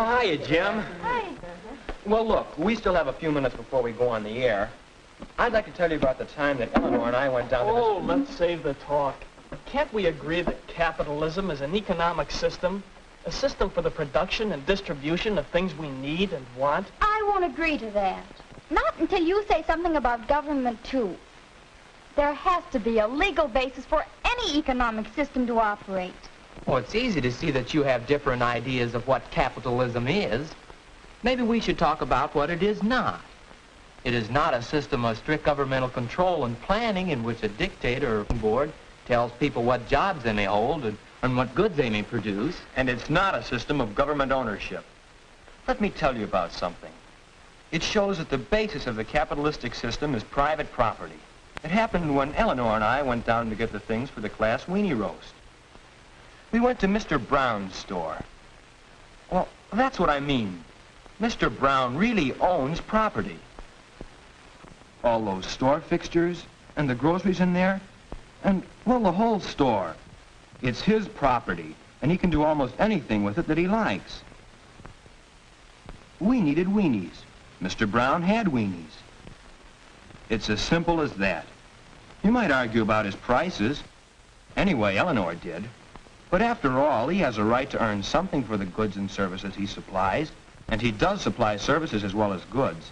Oh, hiya, Jim. Hi. Well, look, we still have a few minutes before we go on the air. I'd like to tell you about the time that Eleanor and I went down to Oh, let's save the talk. Can't we agree that capitalism is an economic system? A system for the production and distribution of things we need and want? I won't agree to that. Not until you say something about government, too. There has to be a legal basis for any economic system to operate. Well, it's easy to see that you have different ideas of what capitalism is. Maybe we should talk about what it is not. It is not a system of strict governmental control and planning in which a dictator or board tells people what jobs they may hold and what goods they may produce. And it's not a system of government ownership. Let me tell you about something. It shows that the basis of the capitalistic system is private property. It happened when Eleanor and I went down to get the things for the class weenie roast. We went to Mr. Brown's store. Well, that's what I mean. Mr. Brown really owns property. All those store fixtures and the groceries in there, and, well, the whole store. It's his property, and he can do almost anything with it that he likes. We needed weenies. Mr. Brown had weenies. It's as simple as that. You might argue about his prices. Anyway, Eleanor did. But after all, he has a right to earn something for the goods and services he supplies, and he does supply services as well as goods.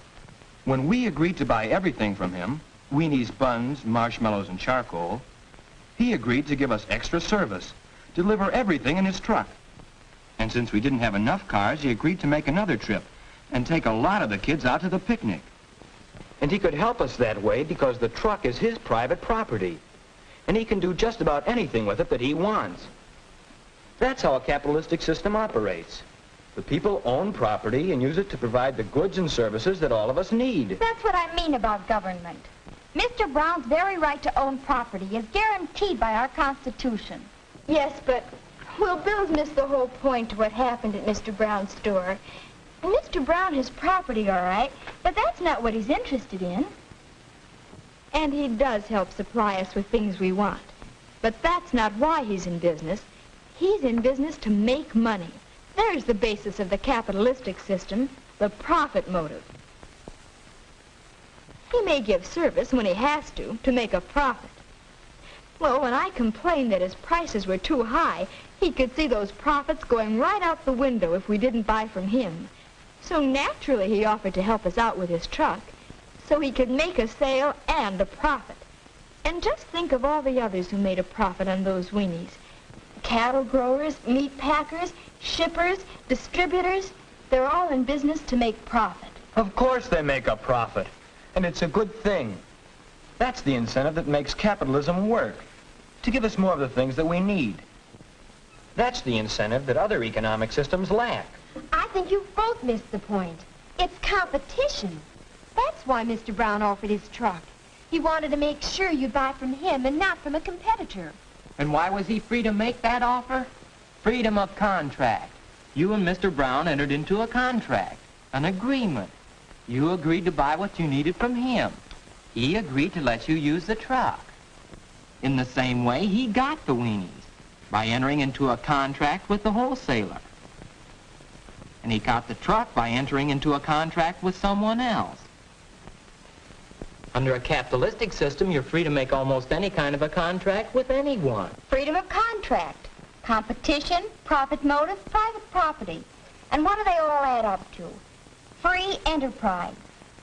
When we agreed to buy everything from him, weenies, buns, marshmallows, and charcoal, he agreed to give us extra service, deliver everything in his truck. And since we didn't have enough cars, he agreed to make another trip and take a lot of the kids out to the picnic. And he could help us that way because the truck is his private property. And he can do just about anything with it that he wants. That's how a capitalistic system operates. The people own property and use it to provide the goods and services that all of us need. That's what I mean about government. Mr. Brown's very right to own property is guaranteed by our Constitution. Yes, but, well, Bill's missed the whole point to what happened at Mr. Brown's store. And Mr. Brown has property, all right, but that's not what he's interested in. And he does help supply us with things we want. But that's not why he's in business. He's in business to make money. There's the basis of the capitalistic system, the profit motive. He may give service when he has to make a profit. Well, when I complained that his prices were too high, he could see those profits going right out the window if we didn't buy from him. So naturally he offered to help us out with his truck, so he could make a sale and a profit. And just think of all the others who made a profit on those weenies. Cattle growers, meat packers, shippers, distributors, they're all in business to make profit. Of course they make a profit, and it's a good thing. That's the incentive that makes capitalism work, to give us more of the things that we need. That's the incentive that other economic systems lack. I think you've both missed the point. It's competition. That's why Mr. Brown offered his truck. He wanted to make sure you'd buy from him and not from a competitor. And why was he free to make that offer? Freedom of contract. You and Mr. Brown entered into a contract, an agreement. You agreed to buy what you needed from him. He agreed to let you use the truck. In the same way, he got the weenies by entering into a contract with the wholesaler. And he got the truck by entering into a contract with someone else. Under a capitalistic system, you're free to make almost any kind of a contract with anyone. Freedom of contract, competition, profit motive, private property. And what do they all add up to? Free enterprise.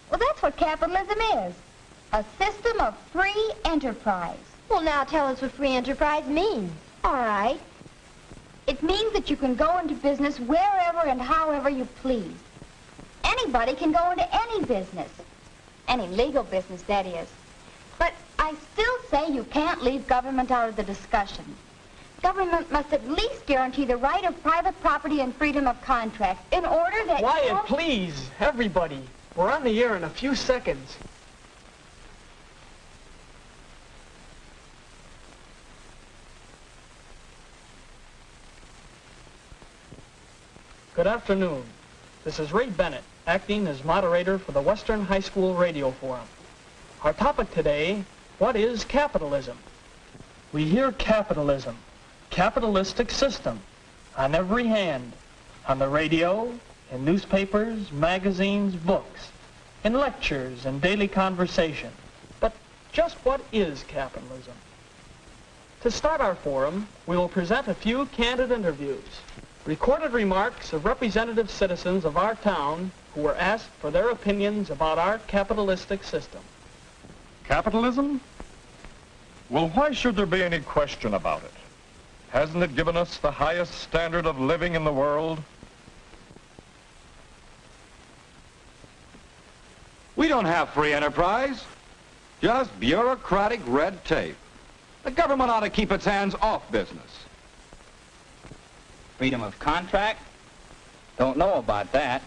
Well, that's what capitalism is. A system of free enterprise. Well, now tell us what free enterprise means. All right. It means that you can go into business wherever and however you please. Anybody can go into any business. Any legal business, that is. But I still say you can't leave government out of the discussion. Government must at least guarantee the right of private property and freedom of contract in order that... Wyatt, please, everybody. We're on the air in a few seconds. Good afternoon. This is Ray Bennett, acting as moderator for the Western High School Radio Forum. Our topic today, what is capitalism? We hear capitalism, capitalistic system, on every hand, on the radio, in newspapers, magazines, books, in lectures and daily conversation. But just what is capitalism? To start our forum, we will present a few candid interviews, recorded remarks of representative citizens of our town who were asked for their opinions about our capitalistic system. Capitalism? Well, why should there be any question about it? Hasn't it given us the highest standard of living in the world? We don't have free enterprise, just bureaucratic red tape. The government ought to keep its hands off business. Freedom of contract? Don't know about that.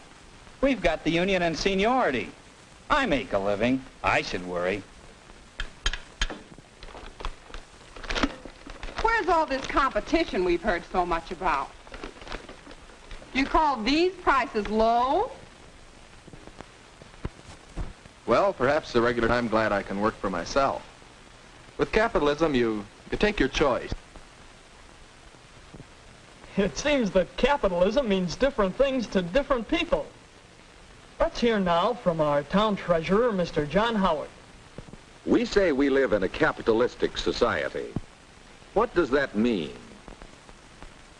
We've got the union and seniority. I make a living. I should worry. Where's all this competition we've heard so much about? You call these prices low? Well, perhaps the regular I'm glad I can work for myself. With capitalism, you take your choice. It seems that capitalism means different things to different people. Let's hear now from our town treasurer, Mr. John Howard. We say we live in a capitalistic society. What does that mean?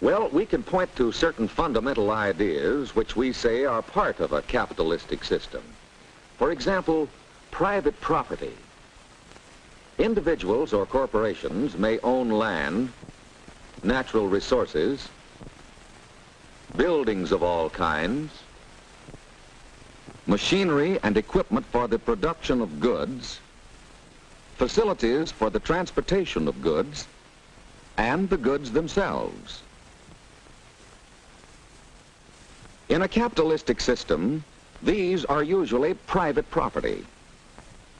Well, we can point to certain fundamental ideas which we say are part of a capitalistic system. For example, private property. Individuals or corporations may own land, natural resources, buildings of all kinds, machinery and equipment for the production of goods, facilities for the transportation of goods, and the goods themselves. In a capitalistic system, these are usually private property.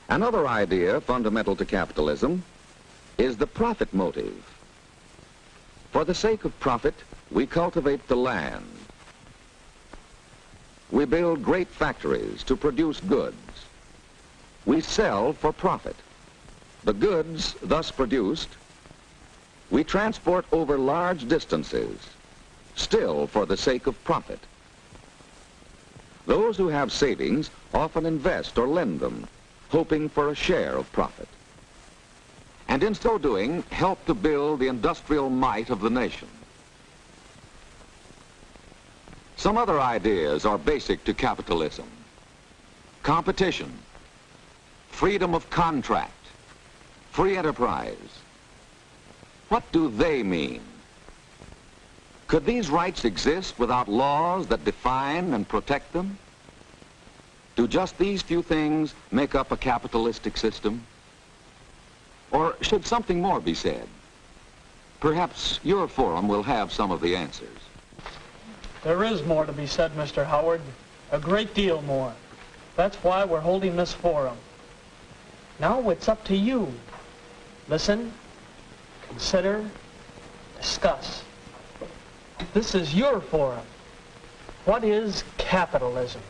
Another idea fundamental to capitalism is the profit motive. For the sake of profit, we cultivate the land. We build great factories to produce goods. We sell for profit. The goods thus produced, we transport over large distances, still for the sake of profit. Those who have savings often invest or lend them, hoping for a share of profit. And in so doing, help to build the industrial might of the nation. Some other ideas are basic to capitalism. Competition, freedom of contract, free enterprise. What do they mean? Could these rights exist without laws that define and protect them? Do just these few things make up a capitalistic system? Or should something more be said? Perhaps your forum will have some of the answers. There is more to be said, Mr. Howard. A great deal more. That's why we're holding this forum. Now it's up to you. Listen, consider, discuss. This is your forum. What is capitalism?